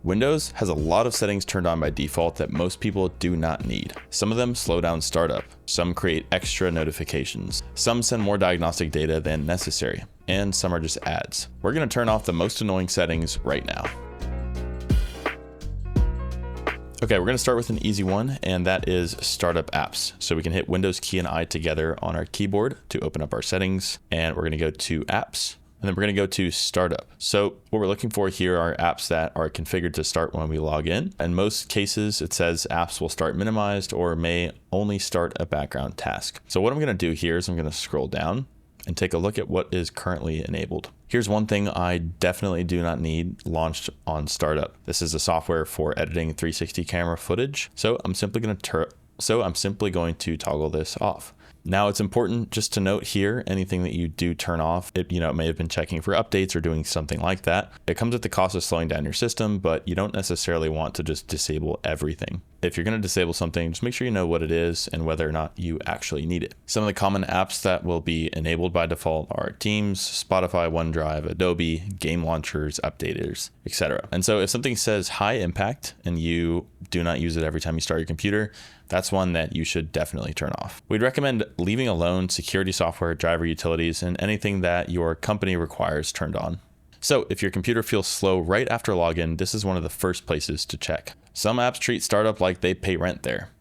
Windows has a lot of settings turned on by default that most people do not need. Some of them slow down startup, some create extra notifications, some send more diagnostic data than necessary, and some are just ads. We're going to turn off the most annoying settings right now. Okay, we're going to start with an easy one, and that is startup apps. So we can hit Windows key and I together on our keyboard to open up our settings, and we're going to go to apps. And then we're going to go to startup. So what we're looking for here are apps that are configured to start when we log in. In most cases, it says apps will start minimized or may only start a background task. So what I'm going to do here is I'm going to scroll down and take a look at what is currently enabled. Here's one thing I definitely do not need launched on startup. This is the software for editing 360 camera footage. So I'm simply going to toggle this off. Now it's important just to note here, anything that you do turn off, it may have been checking for updates or doing something like that. It comes at the cost of slowing down your system, but you don't necessarily want to just disable everything. If you're going to disable something, just make sure you know what it is and whether or not you actually need it. Some of the common apps that will be enabled by default are Teams, Spotify, OneDrive, Adobe, game launchers, updaters, etc. And so if something says high impact and you do not use it every time you start your computer, that's one that you should definitely turn off. We'd recommend leaving alone security software, driver utilities, and anything that your company requires turned on. So if your computer feels slow right after login, this is one of the first places to check. Some apps treat startup like they pay rent there.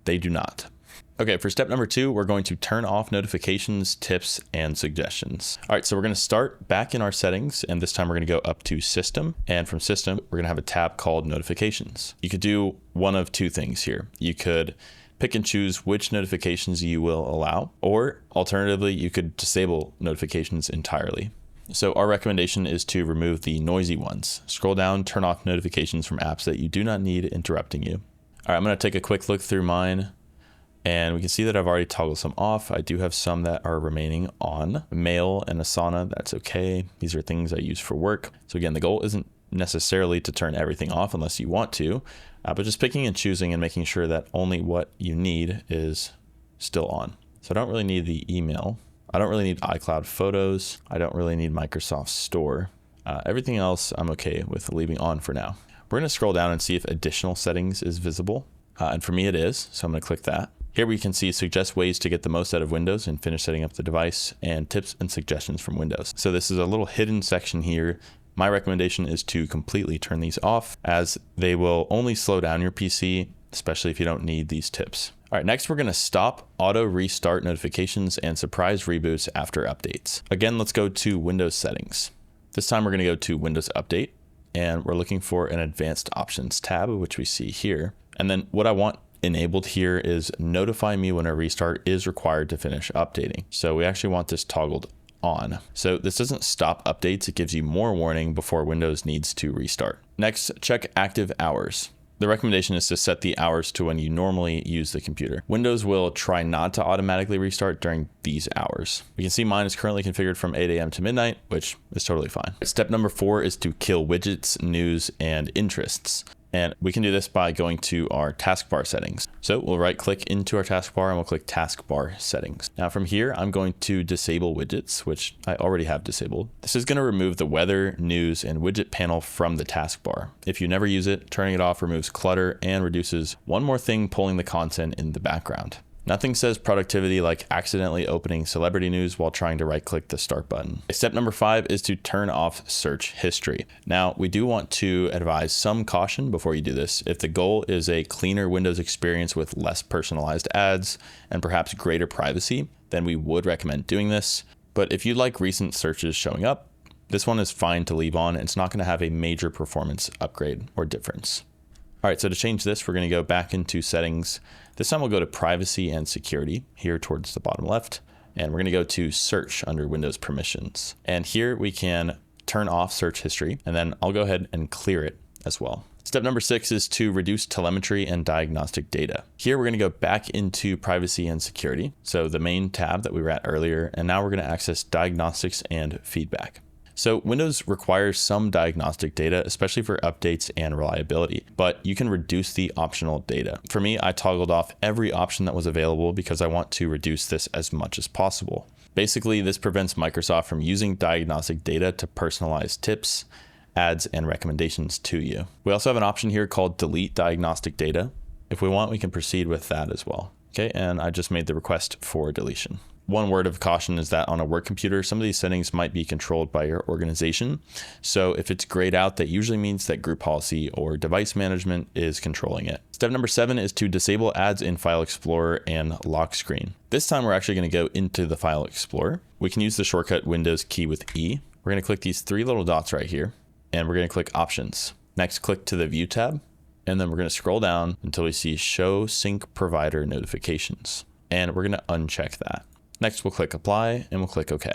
They do not. Okay, for step number 2, we're going to turn off notifications, tips, and suggestions. All right, so we're going to start back in our settings, and this time we're going to go up to System, and from System, we're going to have a tab called Notifications. You could do one of two things here. You could pick and choose which notifications you will allow, or alternatively, you could disable notifications entirely. So our recommendation is to remove the noisy ones. Scroll down, turn off notifications from apps that you do not need interrupting you. All right, I'm going to take a quick look through mine. And we can see that I've already toggled some off. I do have some that are remaining on. Mail and Asana, that's okay. These are things I use for work. So again, the goal isn't necessarily to turn everything off unless you want to, but just picking and choosing and making sure that only what you need is still on. So I don't really need the email. I don't really need iCloud photos. I don't really need Microsoft Store. Everything else I'm okay with leaving on for now. We're gonna scroll down and see if additional settings is visible. And for me it is, so I'm gonna click that. Here we can see suggest ways to get the most out of Windows and finish setting up the device, and tips and suggestions from Windows. So this is a little hidden section here. My recommendation is to completely turn these off, as they will only slow down your PC, especially if you don't need these tips. All right, next we're going to stop auto restart notifications and surprise reboots after updates. Again, let's go to Windows settings. This time we're going to go to Windows Update, and we're looking for an advanced options tab, which we see here. And then what I want enabled here is notify me when a restart is required to finish updating. So we actually want this toggled on. So this doesn't stop updates, it gives you more warning before Windows needs to restart. Next, check active hours. The recommendation is to set the hours to when you normally use the computer. Windows will try not to automatically restart during these hours. We can see mine is currently configured from 8 a.m. to midnight, which is totally fine. Step number 4 is to kill widgets, news, and interests. And we can do this by going to our taskbar settings. So we'll right click into our taskbar and we'll click taskbar settings. Now from here, I'm going to disable widgets, which I already have disabled. This is going to remove the weather, news, and widget panel from the taskbar. If you never use it, turning it off removes clutter and reduces one more thing pulling the content in the background. Nothing says productivity like accidentally opening celebrity news while trying to right-click the start button. Step number 5 is to turn off search history. Now, we do want to advise some caution before you do this. If the goal is a cleaner Windows experience with less personalized ads and perhaps greater privacy, then we would recommend doing this. But if you'd like recent searches showing up, this one is fine to leave on. It's not going to have a major performance upgrade or difference. All right, so to change this, we're going to go back into settings. This time we'll go to privacy and security here towards the bottom left. And we're going to go to search under Windows permissions. And here we can turn off search history, and then I'll go ahead and clear it as well. Step number 6 is to reduce telemetry and diagnostic data. Here we're going to go back into privacy and security. So the main tab that we were at earlier, and now we're going to access diagnostics and feedback. So Windows requires some diagnostic data, especially for updates and reliability, but you can reduce the optional data. For me, I toggled off every option that was available because I want to reduce this as much as possible. Basically, this prevents Microsoft from using diagnostic data to personalize tips, ads and recommendations to you. We also have an option here called delete diagnostic data. If we want, we can proceed with that as well. Okay, and I just made the request for deletion. One word of caution is that on a work computer, some of these settings might be controlled by your organization. So if it's grayed out, that usually means that group policy or device management is controlling it. Step number 7 is to disable ads in File Explorer and lock screen. This time we're actually going to go into the File Explorer. We can use the shortcut Windows key with E. We're going to click these 3 little dots right here, and we're going to click Options. Next, click to the View tab, and then we're going to scroll down until we see Show Sync Provider Notifications, and we're going to uncheck that. Next, we'll click Apply and we'll click OK.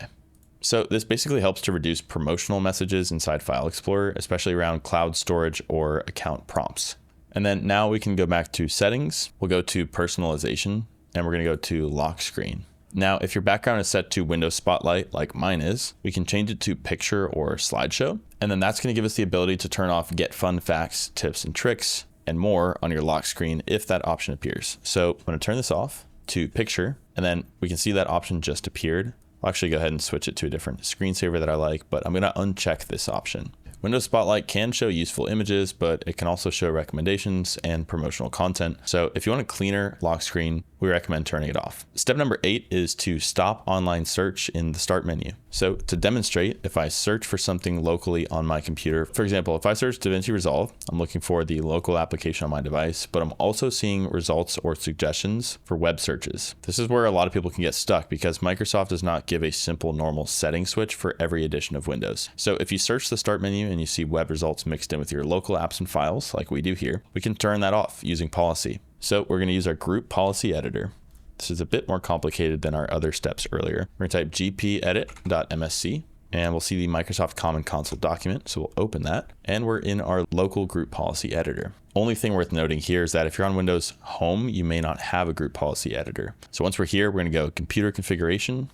So this basically helps to reduce promotional messages inside File Explorer, especially around cloud storage or account prompts. And then now we can go back to Settings. We'll go to Personalization and we're going to go to Lock Screen. Now, if your background is set to Windows Spotlight like mine is, we can change it to Picture or Slideshow. And then that's going to give us the ability to turn off Get Fun Facts, Tips and Tricks, and more on your lock screen if that option appears. So I'm going to turn this off to Picture, and then we can see that option just appeared. I'll actually go ahead and switch it to a different screensaver that I like, but I'm going to uncheck this option. Windows Spotlight can show useful images, but it can also show recommendations and promotional content. So if you want a cleaner lock screen, we recommend turning it off. Step number 8 is to stop online search in the Start menu. So to demonstrate, if I search for something locally on my computer, for example, if I search DaVinci Resolve, I'm looking for the local application on my device, but I'm also seeing results or suggestions for web searches. This is where a lot of people can get stuck because Microsoft does not give a simple normal setting switch for every edition of Windows. So if you search the Start menu and you see web results mixed in with your local apps and files, like we do here, we can turn that off using policy. So we're going to use our group policy editor. This is a bit more complicated than our other steps earlier. We're going to type gpedit.msc and we'll see the Microsoft Common Console document. So we'll open that and we're in our local group policy editor. Only thing worth noting here is that if you're on Windows Home, you may not have a group policy editor. So once we're here, we're going to go Computer Configuration,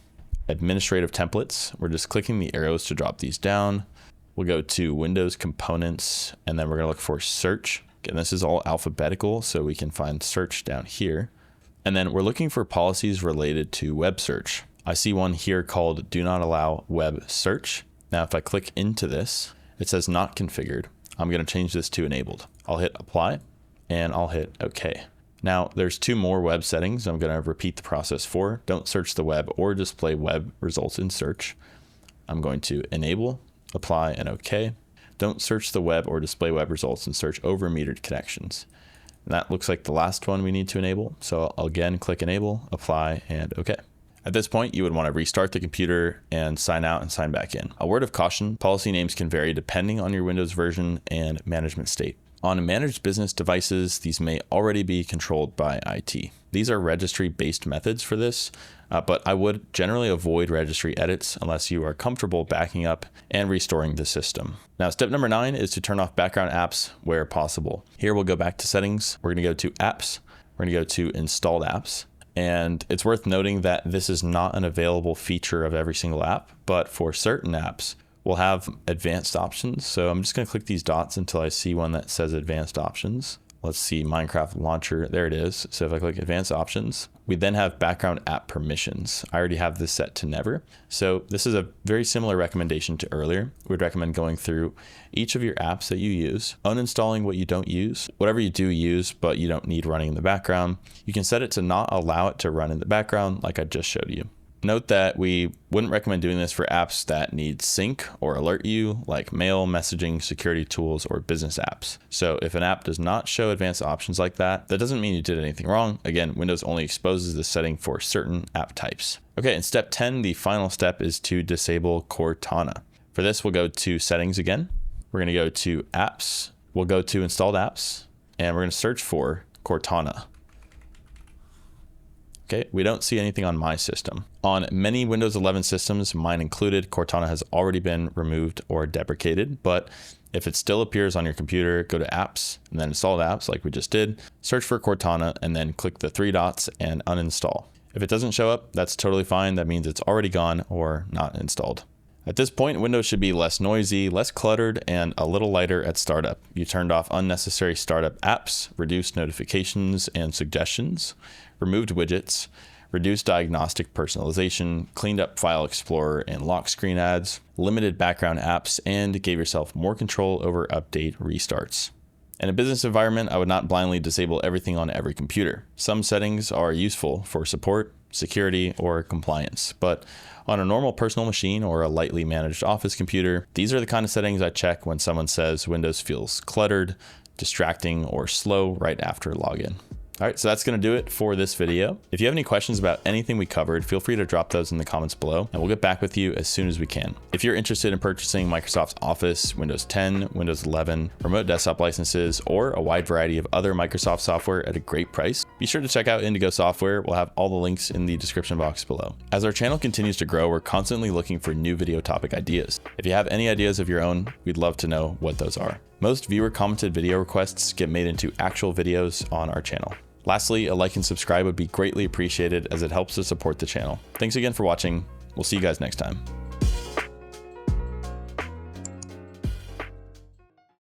Administrative Templates. We're just clicking the arrows to drop these down. We'll go to Windows Components, and then we're going to look for Search. Again, this is all alphabetical, so we can find Search down here. And then we're looking for policies related to web search. I see one here called Do Not Allow Web Search. Now, if I click into this, it says Not Configured. I'm going to change this to Enabled. I'll hit Apply, and I'll hit OK. Now, there's 2 more web settings I'm going to repeat the process for. Don't search the web or display web results in search. I'm going to Enable, Apply, and OK. Don't search the web or display web results and search over metered connections. And that looks like the last one we need to enable. So I'll again click Enable, Apply, and OK. At this point, you would want to restart the computer and sign out and sign back in. A word of caution, policy names can vary depending on your Windows version and management state. On managed business devices, these may already be controlled by IT. These are registry-based methods for this, but I would generally avoid registry edits unless you are comfortable backing up and restoring the system. Now, step number 9 is to turn off background apps where possible. Here we'll go back to Settings. We're going to go to Apps. We're going to go to Installed Apps. And it's worth noting that this is not an available feature of every single app, but for certain apps, we'll have advanced options. So I'm just going to click these dots until I see one that says advanced options. Let's see, Minecraft launcher, there it is. So if I click advanced options, we then have background app permissions. I already have this set to never. So this is a very similar recommendation to earlier. We'd recommend going through each of your apps that you use, uninstalling what you don't use, whatever you do use, but you don't need running in the background. You can set it to not allow it to run in the background like I just showed you. Note that we wouldn't recommend doing this for apps that need sync or alert you, like mail, messaging, security tools, or business apps. So if an app does not show advanced options like that, that doesn't mean you did anything wrong. Again, Windows only exposes this setting for certain app types. Okay, in step 10, the final step is to disable Cortana. For this, we'll go to Settings again. We're going to go to Apps. We'll go to Installed Apps, and we're going to search for Cortana. Okay, we don't see anything on my system. On many Windows 11 systems, mine included, Cortana has already been removed or deprecated, but if it still appears on your computer, go to Apps and then Installed Apps like we just did, search for Cortana and then click the 3 dots and uninstall. If it doesn't show up, that's totally fine. That means it's already gone or not installed. At this point, Windows should be less noisy, less cluttered, and a little lighter at startup. You turned off unnecessary startup apps, reduced notifications and suggestions, removed widgets, reduced diagnostic personalization, cleaned up File Explorer and lock screen ads, limited background apps, and gave yourself more control over update restarts. In a business environment, I would not blindly disable everything on every computer. Some settings are useful for support, security, or compliance, but on a normal personal machine or a lightly managed office computer, these are the kind of settings I check when someone says Windows feels cluttered, distracting, or slow right after login. All right, so that's going to do it for this video. If you have any questions about anything we covered, feel free to drop those in the comments below, and we'll get back with you as soon as we can. If you're interested in purchasing Microsoft's Office, Windows 10, Windows 11, remote desktop licenses, or a wide variety of other Microsoft software at a great price, be sure to check out Indigo software. We'll have all the links in the description box below. As our channel continues to grow, we're constantly looking for new video topic ideas. If you have any ideas of your own, we'd love to know what those are. Most viewer commented video requests get made into actual videos on our channel. Lastly, a like and subscribe would be greatly appreciated as it helps to support the channel. Thanks again for watching. We'll see you guys next time.